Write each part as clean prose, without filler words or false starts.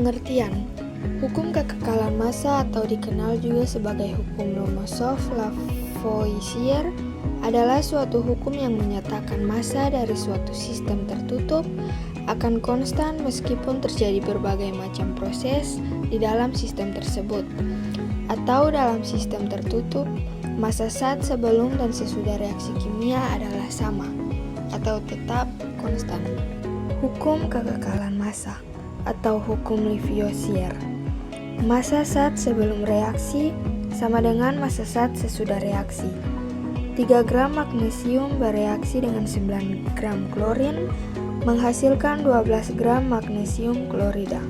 Pengertian: hukum kekekalan massa atau dikenal juga sebagai hukum Lomonosov-Lavoisier adalah suatu hukum yang menyatakan massa dari suatu sistem tertutup akan konstan meskipun terjadi berbagai macam proses di dalam sistem tersebut. Atau dalam sistem tertutup, massa saat sebelum dan sesudah reaksi kimia adalah sama atau tetap konstan. Hukum kekekalan massa atau hukum Lavoisier. Massa saat sebelum reaksi sama dengan massa saat sesudah reaksi. 3 gram magnesium bereaksi dengan 9 gram klorin menghasilkan 12 gram magnesium klorida.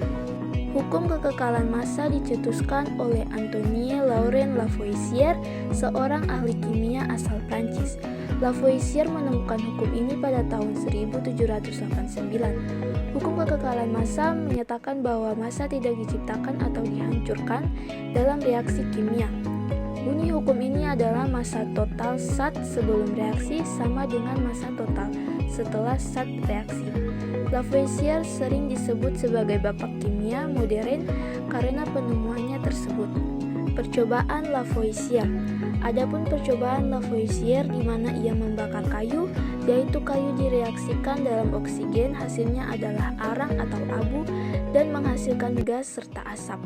Hukum kekekalan massa dicetuskan oleh Antoine Laurent Lavoisier, seorang ahli kimia asal Prancis. Lavoisier menemukan hukum ini pada tahun 1789. Hukum kekekalan massa menyatakan bahwa massa tidak diciptakan atau dihancurkan dalam reaksi kimia. Bunyi hukum ini adalah massa total saat sebelum reaksi sama dengan massa total setelah saat reaksi. Lavoisier sering disebut sebagai bapak kimia modern karena penemuannya tersebut. Percobaan Lavoisier. Adapun percobaan Lavoisier di mana ia membakar kayu, yaitu kayu direaksikan dalam oksigen, hasilnya adalah arang atau abu dan menghasilkan gas serta asap,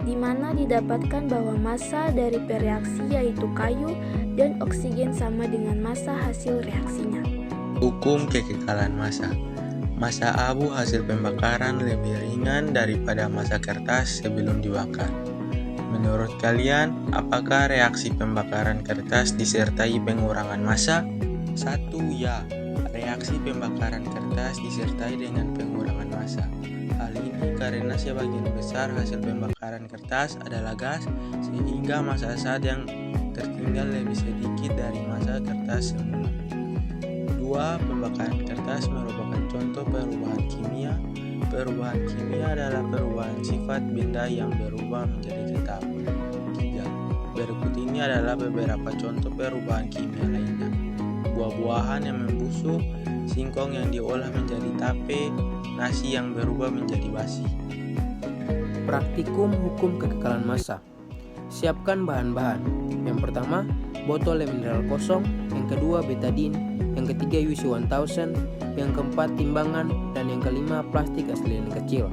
di mana didapatkan bahwa massa dari pereaksi yaitu kayu dan oksigen sama dengan massa hasil reaksinya. Hukum kekekalan massa. Massa abu hasil pembakaran lebih ringan daripada massa kertas sebelum dibakar. Menurut kalian, apakah reaksi pembakaran kertas disertai pengurangan massa? 1. Ya, reaksi pembakaran kertas disertai dengan pengurangan massa. Hal ini karena sebagian besar hasil pembakaran kertas adalah gas, sehingga massa saat yang tertinggal lebih sedikit dari massa kertas semula. 2. Pembakaran kertas merupakan contoh perubahan kimia. Perubahan kimia adalah perubahan sifat benda yang berubah menjadi tetap. 3. Berikut ini adalah beberapa contoh perubahan kimia lainnya. Buah-buahan yang membusuk, singkong yang diolah menjadi tape, nasi yang berubah menjadi basi. Praktikum hukum kekekalan massa. Siapkan bahan-bahan. Yang pertama, botol mineral kosong. Yang kedua, betadine. Yang ketiga, UC 1000. Yang keempat, timbangan. Dan yang kelima, plastik asilin kecil.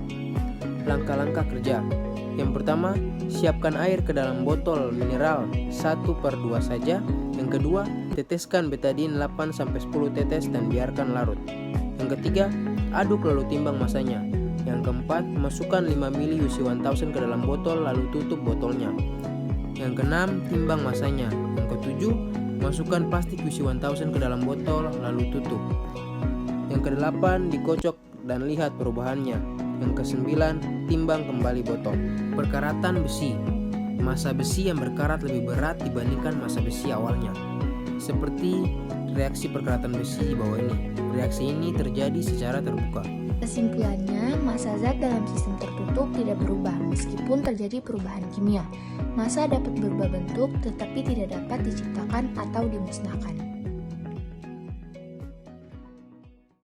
Langkah-langkah kerja. Yang pertama, siapkan air ke dalam botol mineral 1/2 saja. Yang kedua, teteskan betadine 8-10 tetes dan biarkan larut. Yang ketiga, aduk lalu timbang massanya. Yang keempat, masukkan 5 ml UC 1000 ke dalam botol lalu tutup botolnya. Yang keenam, timbang massanya. Yang ketujuh, masukkan plastik UC 1000 ke dalam botol lalu tutup. Yang kedelapan, dikocok dan lihat perubahannya. Yang kesembilan, timbang kembali botol. Perkaratan besi. Massa besi yang berkarat lebih berat dibandingkan massa besi awalnya. Seperti reaksi perkaratan besi di bawah ini. Reaksi ini terjadi secara terbuka. Kesimpulannya, massa zat dalam sistem tertutup tidak berubah meskipun terjadi perubahan kimia. Massa dapat berubah bentuk tetapi tidak dapat diciptakan atau dimusnahkan.